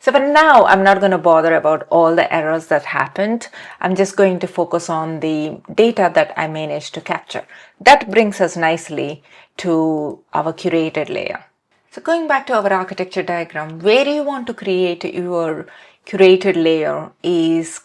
So for now, I'm not going to bother about all the errors that happened. I'm just going to focus on the data that I managed to capture. That brings us nicely to our curated layer. So going back to our architecture diagram, where you want to create your curated layer is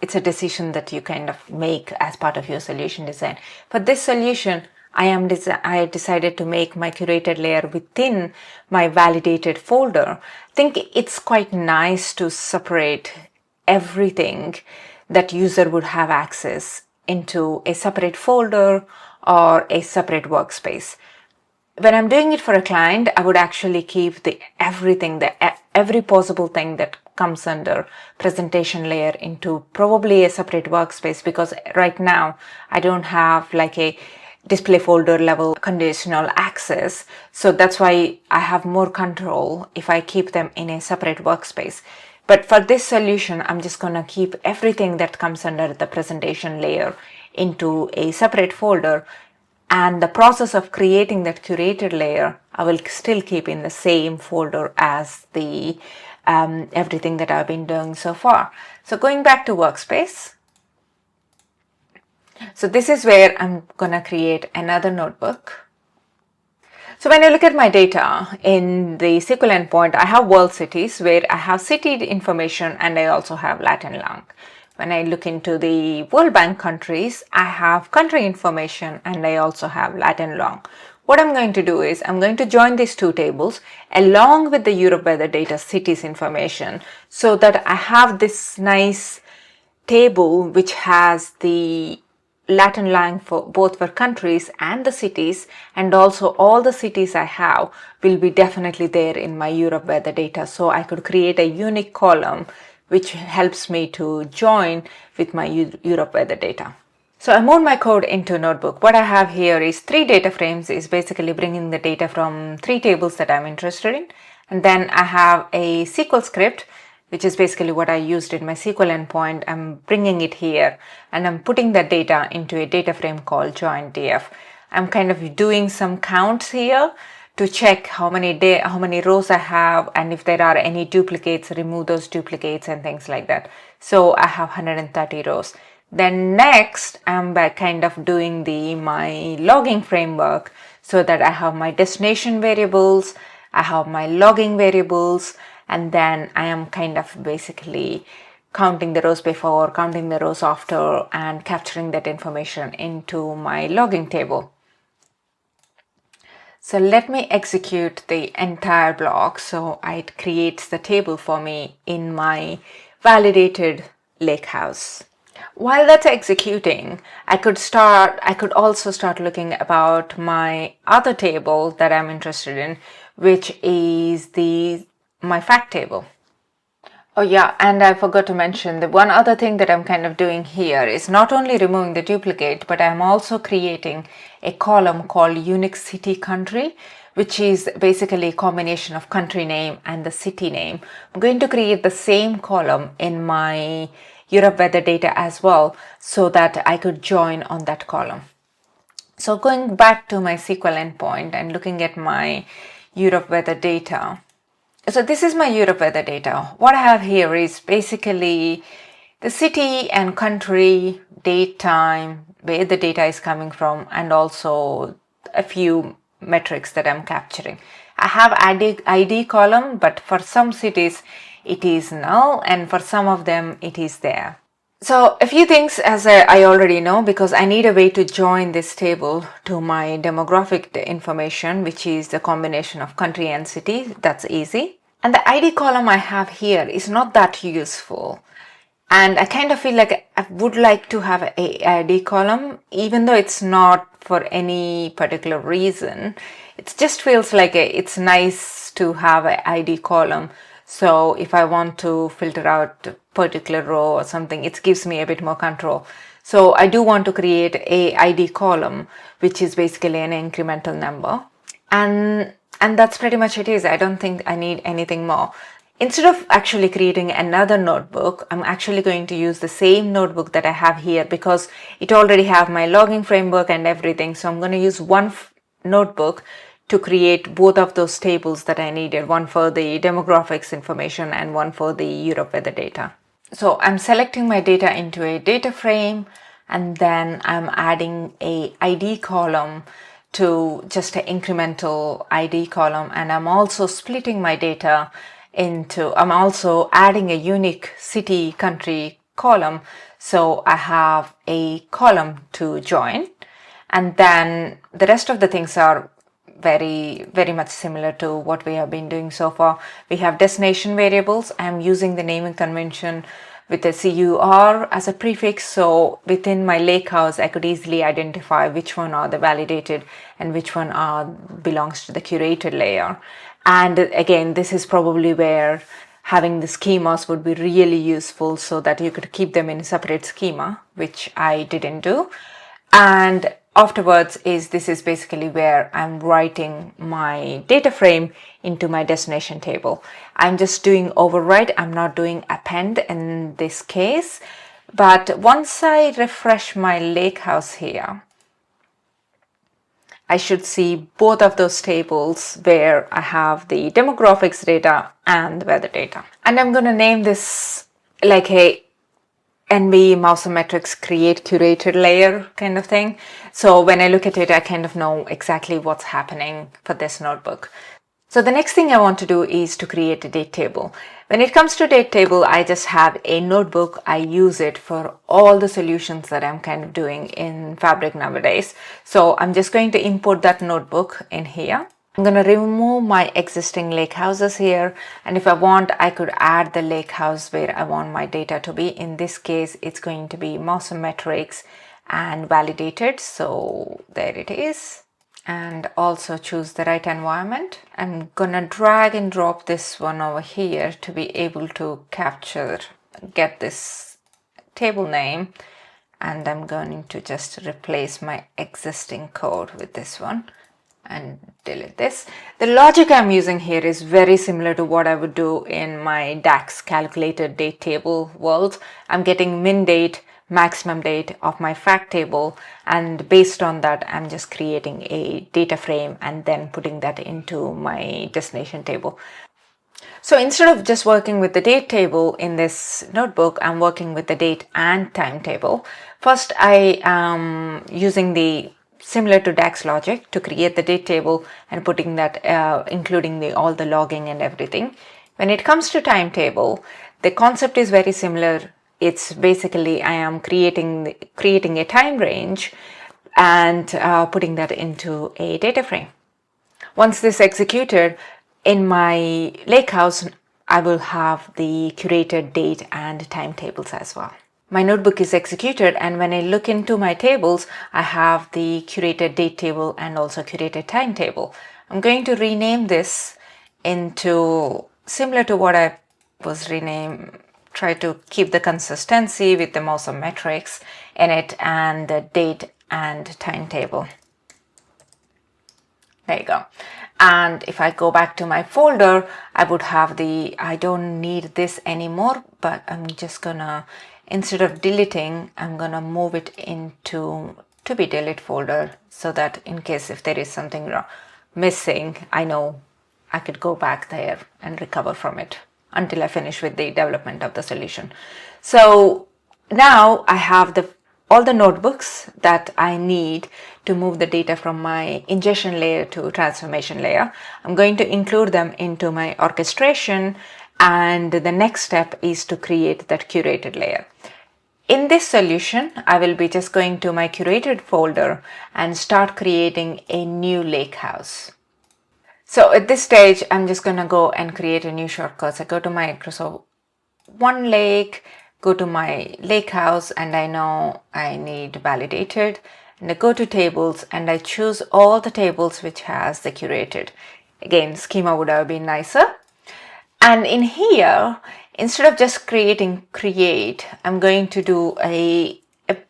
it's a decision that you kind of make as part of your solution design. For this solution, I decided to make my curated layer within my validated folder. I think it's quite nice to separate everything that user would have access into a separate folder or a separate workspace. When I'm doing it for a client, I would actually keep every possible thing that comes under presentation layer into probably a separate workspace, because right now I don't have like a display folder level conditional access. So that's why I have more control if I keep them in a separate workspace. But for this solution, I'm just going to keep everything that comes under the presentation layer into a separate folder. And the process of creating that curated layer, I will still keep in the same folder as the everything that I've been doing so far. So going back to workspace. So this is where I'm gonna create another notebook. So when I look at my data in the SQL endpoint, I have world cities where I have city information and I also have lat and long. When I look into the World Bank countries, I have country information and I also have lat and long. What I'm going to do is I'm going to join these two tables along with the Europe weather data cities information, so that I have this nice table which has the lat and long for both for countries and the cities, and also all the cities I have will be definitely there in my Europe weather data. So I could create a unique column which helps me to join with my Europe weather data. So I moved my code into Notebook. What I have here is 3 data frames, is basically bringing the data from 3 tables that I'm interested in. And then I have a SQL script, which is basically what I used in my SQL endpoint. I'm bringing it here and I'm putting that data into a data frame called join df. I'm kind of doing some counts here to check how many rows I have, and if there are any duplicates, remove those duplicates and things like that. So I have 130 rows. Then next, I'm kind of doing my logging framework, so that I have my destination variables, I have my logging variables, and then I am kind of basically counting the rows before, counting the rows after, and capturing that information into my logging table. So let me execute the entire block so it creates the table for me in my validated lakehouse. While that's executing, I could also start looking about my other table that I'm interested in, which is my fact table. Oh yeah, and I forgot to mention the one other thing that I'm kind of doing here is not only removing the duplicate, but I'm also creating a column called unique city country, which is basically a combination of country name and the city name. I'm going to create the same column in my Europe weather data as well, so that I could join on that column. So going back to my SQL endpoint and looking at my Europe weather data. So this is my Europe weather data. What I have here is basically the city and country, date, time, where the data is coming from, and also a few metrics that I'm capturing. I have ID column, but for some cities it is null, and for some of them it is there. So a few things as I already know, because I need a way to join this table to my demographic information, which is the combination of country and city. That's easy. And the ID column I have here is not that useful. And I kind of feel like I would like to have a ID column, even though it's not for any particular reason. It just feels like it's nice to have an ID column. So if I want to filter out a particular row or something, it gives me a bit more control. So I do want to create a ID column, which is basically an incremental number. And that's pretty much it is. I don't think I need anything more. Instead of actually creating another notebook, I'm actually going to use the same notebook that I have here, because it already have my logging framework and everything. So I'm going to use one notebook to create both of those tables that I needed, one for the demographics information and one for the Europe weather data. So I'm selecting my data into a data frame, and then I'm adding a ID column to just an incremental ID column, and I'm also splitting my data I'm also adding a unique city country column, so I have a column to join. And then the rest of the things are very much similar to what we have been doing so far. We have destination variables. I'm using the naming convention with a CUR as a prefix, so within my lakehouse I could easily identify which one are the validated and which one belongs to the curated layer. And again, this is probably where having the schemas would be really useful, so that you could keep them in a separate schema, which I didn't do. And afterwards this is basically where I'm writing my data frame into my destination table. I'm just doing overwrite, I'm not doing append in this case. But once I refresh my lakehouse here, I should see both of those tables where I have the demographics data and the weather data. And I'm going to name this like a NB Mousometrics create curated layer kind of thing. So when I look at it, I kind of know exactly what's happening for this notebook. So the next thing I want to do is to create a date table. When it comes to date table, I just have a notebook. I use it for all the solutions that I'm kind of doing in Fabric nowadays. So I'm just going to import that notebook in here. I'm going to remove my existing lake houses here, and if I want, I could add the lake house where I want my data to be. In this case, it's going to be Mousometrics and validated. So there it is. And also choose the right environment. I'm gonna drag and drop this one over here to be able to get this table name, and I'm going to just replace my existing code with this one and delete this. The logic I'm using here is very similar to what I would do in my DAX calculated date table world. I'm getting min date, maximum date of my fact table, and based on that I'm just creating a data frame and then putting that into my destination table. So instead of just working with the date table in this notebook, I'm working with the date and time table. First, I am using the similar to DAX logic to create the date table and putting that including all the logging and everything. When it comes to timetable, the concept is very similar. It's basically I am creating a time range and putting that into a data frame. Once this executed in my lakehouse, I will have the curated date and time tables as well. My notebook is executed, and when I look into my tables, I have the curated date table and also curated time table. I'm going to rename this into similar to what I was renamed. Try to keep the consistency with the Mousometrics in it and the date and time table. There you go. And if I go back to my folder, I would have I don't need this anymore, but I'm just gonna, instead of deleting, I'm gonna move it into to be delete folder, so that in case if there is something missing, I know I could go back there and recover from it until I finish with the development of the solution. So now I have all the notebooks that I need to move the data from my ingestion layer to transformation layer. I'm going to include them into my orchestration, and the next step is to create that curated layer. In this solution, I will be just going to my curated folder and start creating a new lakehouse. So at this stage, I'm just going to go and create a new shortcut. I go to my Microsoft OneLake, go to my lakehouse, and I know I need validated. And I go to tables and I choose all the tables which has the curated. Again, schema would have been nicer. And in here, instead of just creating create, I'm going to do a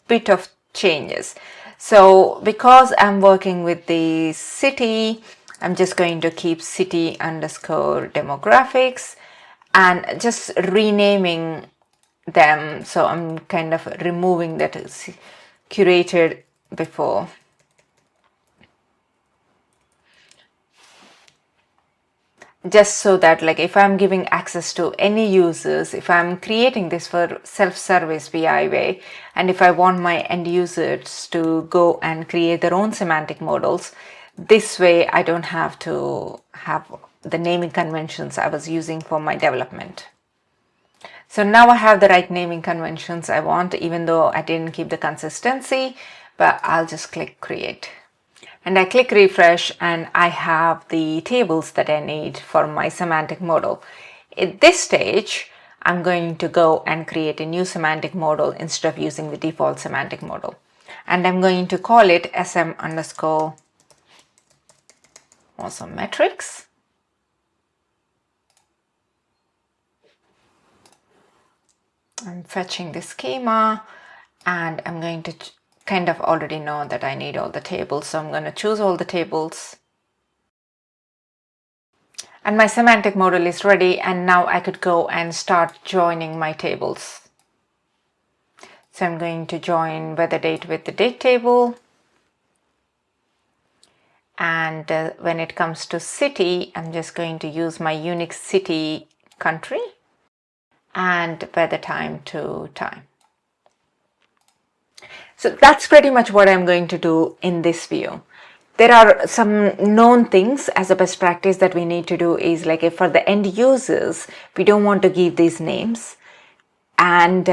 bit of changes. So because I'm working with the city, I'm just going to keep city underscore demographics and just renaming them. So I'm kind of removing that curated before. just so that like if I'm giving access to any users, if I'm creating this for self-service BI way, and if I want my end users to go and create their own semantic models, this way I don't have to have the naming conventions I was using for my development. So now I have the right naming conventions I want, even though I didn't keep the consistency, but I'll just click create. And I click refresh and I have the tables that I need for my semantic model. At this stage, I'm going to go and create a new semantic model instead of using the default semantic model. And I'm going to call it sm underscore awesome metrics. I'm fetching the schema and I'm going to kind of already know that I need all the tables. So I'm going to choose all the tables. And my semantic model is ready, and now I could go and start joining my tables. So I'm going to join weather date with the date table. And when it comes to city, I'm just going to use my unique city country and weather time to time. So that's pretty much what I'm going to do in this view. There are some known things as a best practice that we need to do is like if for the end users, we don't want to give these names. And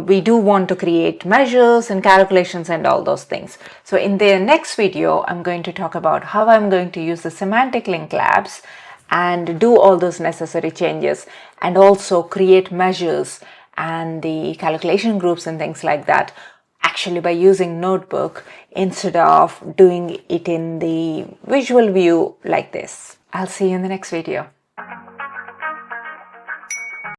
we do want to create measures and calculations and all those things. So in the next video, I'm going to talk about how I'm going to use the semantic link labs and do all those necessary changes and also create measures and the calculation groups and things like that actually by using Notebook instead of doing it in the visual view like this. I'll see you in the next video.